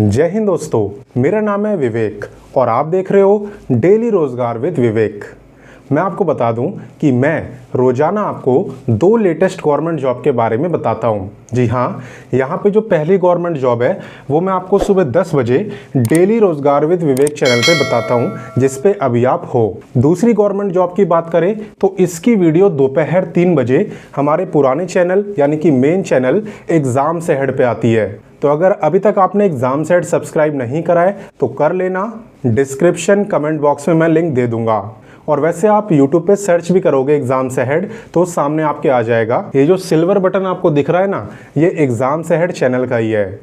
जय हिंद दोस्तों, मेरा नाम है विवेक और आप देख रहे हो डेली रोजगार विद विवेक। मैं आपको बता दूं कि मैं रोजाना आपको 2 लेटेस्ट गवर्नमेंट जॉब के बारे में बताता हूं। जी हाँ, यहाँ पे जो पहली गवर्नमेंट जॉब है वो मैं आपको सुबह 10 बजे डेली रोजगार विद विवेक चैनल पे बताता हूँ, जिस पे अभी आप हो। दूसरी गवर्नमेंट जॉब की बात करें तो इसकी वीडियो दोपहर 3 बजे हमारे पुराने चैनल यानी कि मेन चैनल एग्जाम से हेड पे आती है। तो अगर अभी तक आपने एग्जाम सेट सब्सक्राइब नहीं करा है तो कर लेना, डिस्क्रिप्शन कमेंट बॉक्स में मैं लिंक दे दूंगा। और वैसे आप YouTube पे सर्च भी करोगे एग्जाम से हेड तो सामने आपके आ जाएगा। ये जो सिल्वर बटन आपको दिख रहा है ना, ये एग्जाम से हेड चैनल का ही है,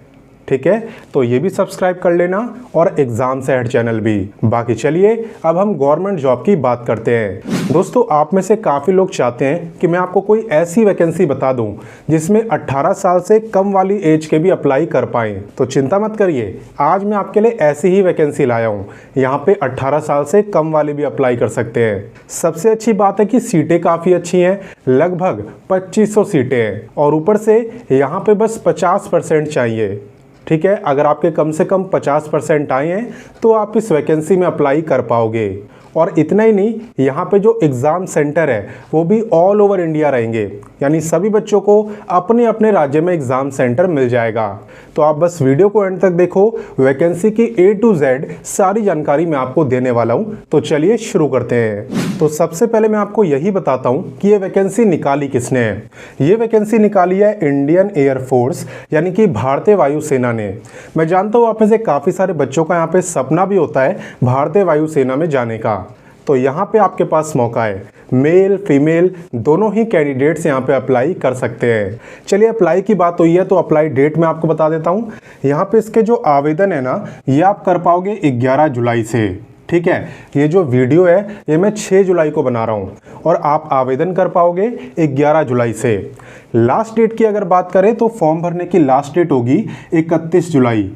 ठीक है। तो ये भी सब्सक्राइब कर लेना और एग्जाम से हेड चैनल भी। बाकी चलिए अब हम गवर्नमेंट जॉब की बात करते हैं। दोस्तों, आप में से काफ़ी लोग चाहते हैं कि मैं आपको कोई ऐसी वैकेंसी बता दूं जिसमें 18 साल से कम वाली एज के भी अप्लाई कर पाएं। तो चिंता मत करिए, आज मैं आपके लिए ऐसी ही वैकेंसी लाया हूं। यहाँ पे 18 साल से कम वाले भी अप्लाई कर सकते हैं। सबसे अच्छी बात है कि सीटें काफ़ी अच्छी हैं, लगभग 2500 सीटें हैं और ऊपर से यहाँ पे बस 50% चाहिए, ठीक है। अगर आपके कम से कम 50% आए हैं तो आप इस वैकेंसी में अप्लाई कर पाओगे। और इतना ही नहीं, यहाँ पे जो एग्ज़ाम सेंटर है वो भी ऑल ओवर इंडिया रहेंगे, यानी सभी बच्चों को अपने अपने राज्य में एग्ज़ाम सेंटर मिल जाएगा। तो आप बस वीडियो को एंड तक देखो, वैकेंसी की A to Z सारी जानकारी मैं आपको देने वाला हूँ। तो चलिए शुरू करते हैं। तो सबसे पहले मैं आपको यही बताता हूँ कि ये वैकेंसी निकाली किसने है। ये वैकेंसी निकाली है इंडियन एयरफोर्स यानी कि भारतीय वायुसेना ने। मैं जानता हूँ आप में से काफ़ी सारे बच्चों का यहाँ पे सपना भी होता है भारतीय वायुसेना में जाने का। तो यहाँ पे आपके पास मौका है, मेल फीमेल दोनों ही कैंडिडेट्स यहाँ पे अप्लाई कर सकते हैं। चलिए अप्लाई की बात हुई है तो अप्लाई डेट मैं आपको बता देता हूँ। यहाँ पे इसके जो आवेदन है ना, ये आप कर पाओगे 11 जुलाई से, ठीक है। ये जो वीडियो है ये मैं 6 जुलाई को बना रहा हूँ और आप आवेदन कर पाओगे 11 जुलाई से। लास्ट डेट की अगर बात करें तो फॉर्म भरने की लास्ट डेट होगी 31 जुलाई।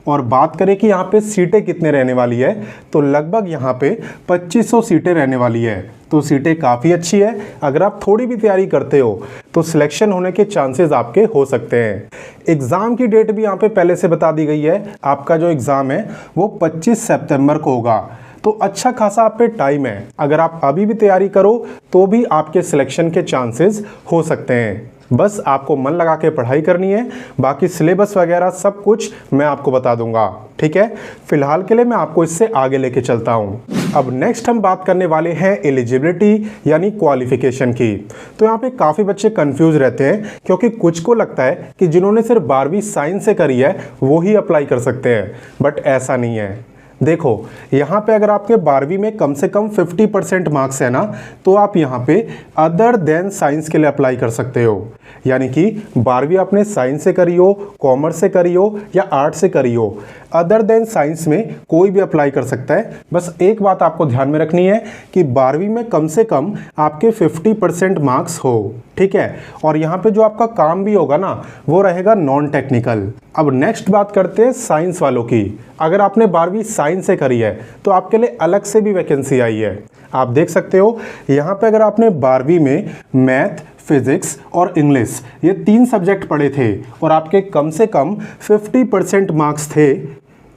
और बात करें कि यहाँ पे सीटें कितने रहने वाली है तो लगभग यहाँ पे 2500 सीटें रहने वाली है। तो सीटें काफ़ी अच्छी है। अगर आप थोड़ी भी तैयारी करते हो तो सिलेक्शन होने के चांसेस आपके हो सकते हैं। एग्ज़ाम की डेट भी यहाँ पे पहले से बता दी गई है। आपका जो एग्ज़ाम है वो 25 सितंबर को होगा। तो अच्छा खासा आप पे टाइम है। अगर आप अभी भी तैयारी करो तो भी आपके सिलेक्शन के चांसेस हो सकते हैं। बस आपको मन लगा के पढ़ाई करनी है, बाकी सिलेबस वगैरह सब कुछ मैं आपको बता दूंगा, ठीक है। फिलहाल के लिए मैं आपको इससे आगे लेके चलता हूं। अब नेक्स्ट हम बात करने वाले हैं एलिजिबिलिटी यानी क्वालिफिकेशन की। तो यहाँ पे काफ़ी बच्चे कंफ्यूज रहते हैं क्योंकि कुछ को लगता है कि जिन्होंने सिर्फ 12वीं साइंस से करी है वो ही अप्लाई कर सकते हैं, बट ऐसा नहीं है। देखो, यहाँ पे अगर आपके 12वीं में कम से कम 50% मार्क्स है ना, तो आप यहाँ पे अदर देन साइंस के लिए अप्लाई कर सकते हो। यानी कि 12वीं आपने साइंस से करी हो, कॉमर्स से करी हो या आर्ट से करी हो, अदर देन साइंस में कोई भी अप्लाई कर सकता है। बस एक बात आपको ध्यान में रखनी है कि 12वीं में कम से कम आपके 50% मार्क्स हो, ठीक है। और यहाँ पे जो आपका काम भी होगा ना वो रहेगा नॉन टेक्निकल। अब नेक्स्ट बात करते हैं साइंस वालों की। अगर आपने 12वीं साइंस से करी है तो आपके लिए अलग से भी वैकेंसी आई है। आप देख सकते हो यहाँ पे अगर आपने 12वीं में मैथ, फिजिक्स और इंग्लिश ये 3 सब्जेक्ट पढ़े थे और आपके कम से कम 50% मार्क्स थे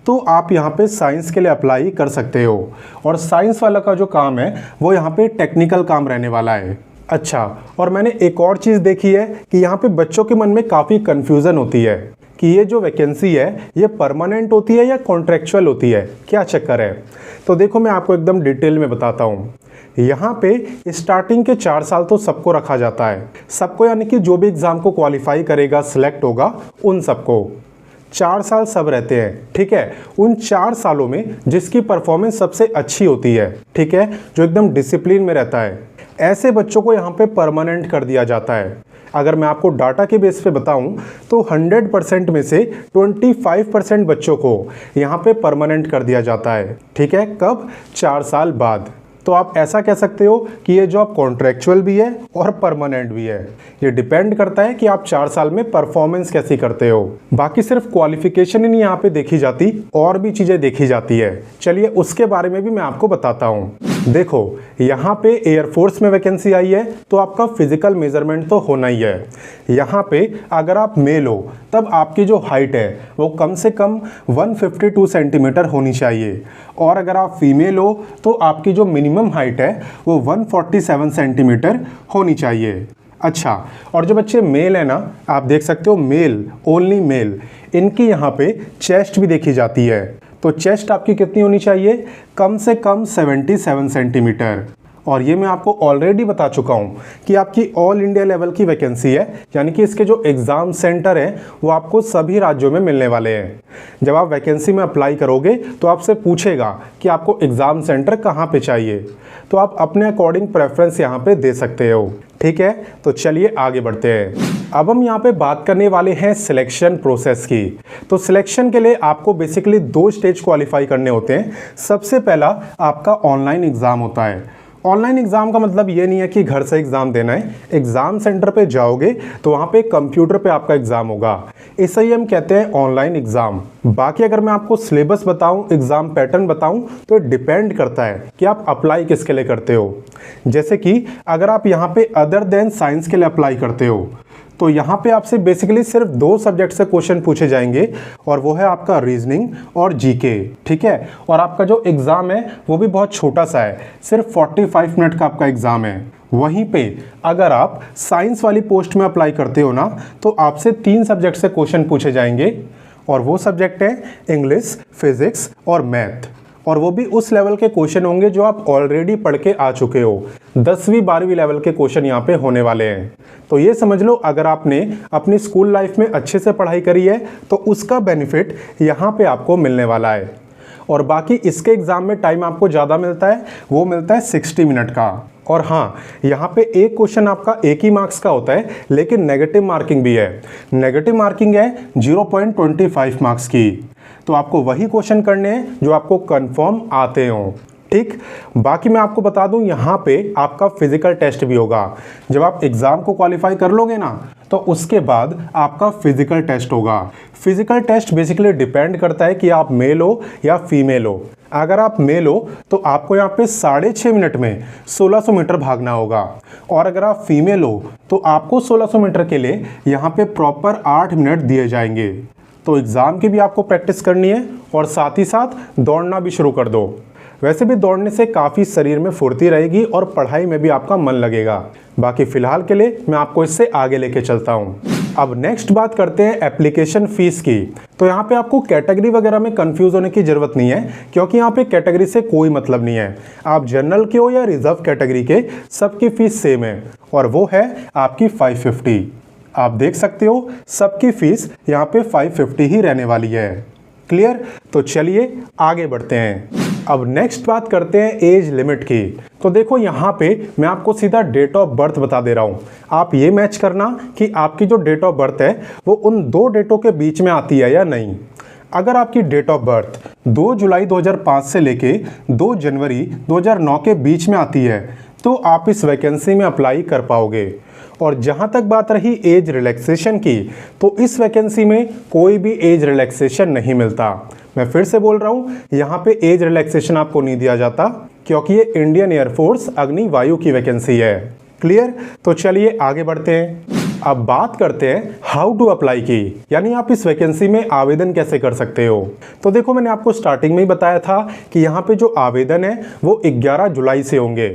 तो आप यहाँ पे साइंस के लिए अप्लाई कर सकते हो। और साइंस वाला का जो काम है वो यहाँ पे टेक्निकल काम रहने वाला है। अच्छा, और मैंने एक और चीज़ देखी है कि यहाँ पे बच्चों के मन में काफ़ी कन्फ्यूज़न होती है कि ये जो वैकेंसी है ये परमानेंट होती है या कॉन्ट्रेक्चुअल होती है, क्या चक्कर है। तो देखो मैं आपको एकदम डिटेल में बताता हूँ। यहाँ पे स्टार्टिंग के 4 साल तो सबको रखा जाता है, सबको, यानी कि जो भी एग्ज़ाम को क्वालिफाई करेगा, सिलेक्ट होगा, उन सबको 4 साल सब रहते हैं, ठीक है। उन 4 सालों में जिसकी परफॉर्मेंस सबसे अच्छी होती है, ठीक है, जो एकदम डिसिप्लिन में रहता है, ऐसे बच्चों को यहाँ पे परमानेंट कर दिया जाता है। अगर मैं आपको डाटा के बेस पे बताऊं तो 100% में से 25% बच्चों को यहाँ पे परमानेंट कर दिया जाता है, ठीक है। कब? 4 साल बाद। तो आप ऐसा कह सकते हो कि ये जॉब कॉन्ट्रेक्चुअल भी है और परमानेंट भी है। ये डिपेंड करता है कि आप 4 साल में परफॉर्मेंस कैसी करते हो। बाकी सिर्फ क्वालिफिकेशन ही नहीं यहाँ पे देखी जाती, और भी चीज़ें देखी जाती है। चलिए उसके बारे में भी मैं आपको बताता हूँ। देखो यहाँ पे एयरफोर्स में वैकेंसी आई है तो आपका फिजिकल मेजरमेंट तो होना ही है। यहाँ पे अगर आप मेल हो तब आपकी जो हाइट है वो कम से कम 152 सेंटीमीटर होनी चाहिए, और अगर आप फीमेल हो तो आपकी जो मिनिमम हाइट है वो 147 सेंटीमीटर होनी चाहिए। अच्छा, और जो बच्चे मेल है ना, आप देख सकते हो मेल, ओनली मेल, इनकी यहाँ पे चेस्ट भी देखी जाती है। तो चेस्ट आपकी कितनी होनी चाहिए? कम से कम 77 सेंटीमीटर। और ये मैं आपको ऑलरेडी बता चुका हूँ कि आपकी ऑल इंडिया लेवल की वैकेंसी है, यानी कि इसके जो एग्ज़ाम सेंटर हैं वो आपको सभी राज्यों में मिलने वाले हैं। जब आप वैकेंसी में अप्लाई करोगे तो आपसे पूछेगा कि आपको एग्ज़ाम सेंटर कहाँ पे चाहिए, तो आप अपने अकॉर्डिंग प्रेफरेंस यहाँ पे दे सकते हो। ठीक है, तो चलिए आगे बढ़ते हैं। अब हम यहाँ पे बात करने वाले हैं सिलेक्शन प्रोसेस की। तो सिलेक्शन के लिए आपको बेसिकली 2 स्टेज क्वालिफाई करने होते हैं। सबसे पहला आपका ऑनलाइन एग्ज़ाम होता है। ऑनलाइन एग्ज़ाम का मतलब ये नहीं है कि घर से एग्ज़ाम देना है, एग्ज़ाम सेंटर पे जाओगे तो वहाँ पे कंप्यूटर पे आपका एग्ज़ाम होगा, इसे ही हम कहते हैं ऑनलाइन एग्ज़ाम। बाकी अगर मैं आपको सिलेबस बताऊँ, एग्ज़ाम पैटर्न बताऊँ, तो डिपेंड करता है कि आप अप्लाई किसके लिए करते हो। जैसे कि अगर आप यहाँ पे अदर देन साइंस के लिए अप्लाई करते हो तो यहाँ पे आपसे बेसिकली सिर्फ 2 सब्जेक्ट से क्वेश्चन पूछे जाएंगे, और वो है आपका रीजनिंग और जीके। ठीक है, और आपका जो एग्ज़ाम है वो भी बहुत छोटा सा है, सिर्फ 45 मिनट का आपका एग्ज़ाम है। वहीं पे अगर आप साइंस वाली पोस्ट में अप्लाई करते हो ना, तो आपसे 3 सब्जेक्ट से क्वेश्चन पूछे जाएंगे, और वो सब्जेक्ट हैं इंग्लिश, फिजिक्स और मैथ। और वो भी उस लेवल के क्वेश्चन होंगे जो आप ऑलरेडी पढ़ के आ चुके हो। 10वीं 12वीं लेवल के क्वेश्चन यहाँ पे होने वाले हैं। तो ये समझ लो, अगर आपने अपनी स्कूल लाइफ में अच्छे से पढ़ाई करी है तो उसका बेनिफिट यहाँ पे आपको मिलने वाला है। और बाकी इसके एग्ज़ाम में टाइम आपको ज़्यादा मिलता है, वो मिलता है 60 मिनट का। और हाँ, यहाँ पे एक क्वेश्चन आपका 1 ही मार्क्स का होता है, लेकिन नेगेटिव मार्किंग भी है। नेगेटिव मार्किंग है 0.25 मार्क्स की। तो आपको वही क्वेश्चन करने हैं जो आपको कंफर्म आते हों। ठीक, बाकी मैं आपको बता दूं, यहाँ पे आपका फिजिकल टेस्ट भी होगा। जब आप एग्ज़ाम को क्वालिफाई कर लोगे ना, तो उसके बाद आपका फिजिकल टेस्ट होगा। फिजिकल टेस्ट बेसिकली डिपेंड करता है कि आप मेल हो या फीमेल हो। अगर आप मेल हो तो आपको यहाँ पे 6.5 मिनट में 1600 मीटर भागना होगा, और अगर आप फीमेल हो तो आपको 1600 मीटर के लिए यहाँ पे प्रॉपर 8 मिनट दिए जाएंगे। तो एग्ज़ाम की भी आपको प्रैक्टिस करनी है, और साथ ही साथ दौड़ना भी शुरू कर दो। वैसे भी दौड़ने से काफ़ी शरीर में फुर्ती रहेगी और पढ़ाई में भी आपका मन लगेगा। बाकी फ़िलहाल के लिए मैं आपको इससे आगे लेके चलता हूँ। अब नेक्स्ट बात करते हैं एप्लीकेशन फ़ीस की। तो यहाँ पे आपको कैटेगरी वगैरह में कंफ्यूज होने की ज़रूरत नहीं है, क्योंकि यहाँ पे कैटेगरी से कोई मतलब नहीं है। आप जनरल के हो या रिजर्व कैटेगरी के, सबकी फ़ीस सेम है, और वो है आपकी 550। आप देख सकते हो सबकी फ़ीस यहाँ पे 550 ही रहने वाली है। क्लियर? तो चलिए आगे बढ़ते हैं। अब नेक्स्ट बात करते हैं एज लिमिट की। तो देखो यहाँ पे मैं आपको सीधा डेट ऑफ बर्थ बता दे रहा हूँ। आप ये मैच करना कि आपकी जो डेट ऑफ बर्थ है वो उन 2 डेटों के बीच में आती है या नहीं। अगर आपकी डेट ऑफ बर्थ 2 जुलाई 2005 से लेके 2 जनवरी 2009 के बीच में आती है तो आप इस वैकेंसी में अप्लाई कर पाओगे। और जहाँ तक बात रही एज रिलैक्सेशन की, तो इस वैकेंसी में कोई भी एज रिलैक्सेशन नहीं मिलता। मैं फिर से बोल रहा हूँ, यहाँ पे एज रिलैक्सेशन आपको नहीं दिया जाता, क्योंकि ये इंडियन एयरफोर्स अग्नि वायु की वैकेंसी है। क्लियर? तो चलिए आगे बढ़ते हैं। अब बात करते हैं हाउ टू अप्लाई की, यानी आप इस वैकेंसी में आवेदन कैसे कर सकते हो। तो देखो, मैंने आपको स्टार्टिंग में ही बताया था कि यहाँ पे जो आवेदन है वो 11 जुलाई से होंगे।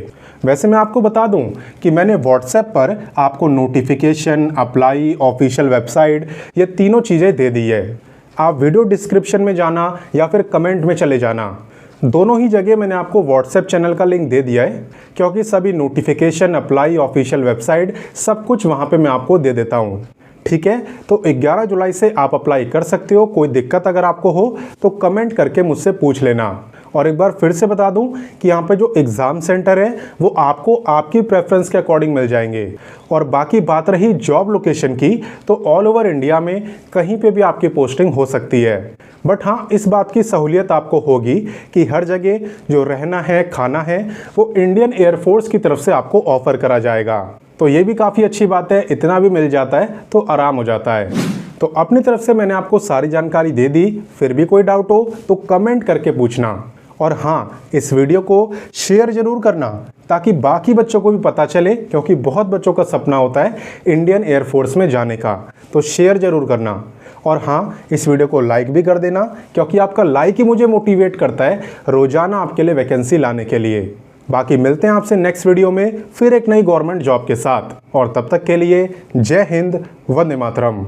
वैसे मैं आपको बता दूं कि मैंने व्हाट्सएप पर आपको नोटिफिकेशन, अप्लाई, ऑफिशियल वेबसाइट, ये तीनों चीज़ें दे दी है। आप वीडियो डिस्क्रिप्शन में जाना या फिर कमेंट में चले जाना, दोनों ही जगह मैंने आपको व्हाट्सएप चैनल का लिंक दे दिया है, क्योंकि सभी नोटिफिकेशन, अप्लाई, ऑफिशियल वेबसाइट सब कुछ वहाँ पे मैं आपको दे देता हूँ। ठीक है, तो 11 जुलाई से आप अप्लाई कर सकते हो। कोई दिक्कत अगर आपको हो तो कमेंट करके मुझसे पूछ लेना। और एक बार फिर से बता दूं कि यहाँ पे जो एग्ज़ाम सेंटर है वो आपको आपकी प्रेफरेंस के अकॉर्डिंग मिल जाएंगे। और बाकी बात रही जॉब लोकेशन की, तो ऑल ओवर इंडिया में कहीं पे भी आपकी पोस्टिंग हो सकती है। बट हाँ, इस बात की सहूलियत आपको होगी कि हर जगह जो रहना है, खाना है, वो इंडियन एयरफोर्स की तरफ से आपको ऑफ़र करा जाएगा। तो ये भी काफ़ी अच्छी बात है, इतना भी मिल जाता है तो आराम हो जाता है। तो अपनी तरफ से मैंने आपको सारी जानकारी दे दी। फिर भी कोई डाउट हो तो कमेंट करके पूछना। और हाँ, इस वीडियो को शेयर ज़रूर करना ताकि बाकी बच्चों को भी पता चले, क्योंकि बहुत बच्चों का सपना होता है इंडियन एयरफोर्स में जाने का। तो शेयर ज़रूर करना। और हाँ, इस वीडियो को लाइक भी कर देना, क्योंकि आपका लाइक ही मुझे मोटिवेट करता है रोज़ाना आपके लिए वैकेंसी लाने के लिए। बाकी मिलते हैं आपसे नेक्स्ट वीडियो में फिर एक नई गवर्नमेंट जॉब के साथ, और तब तक के लिए जय हिंद, वंदे मातरम।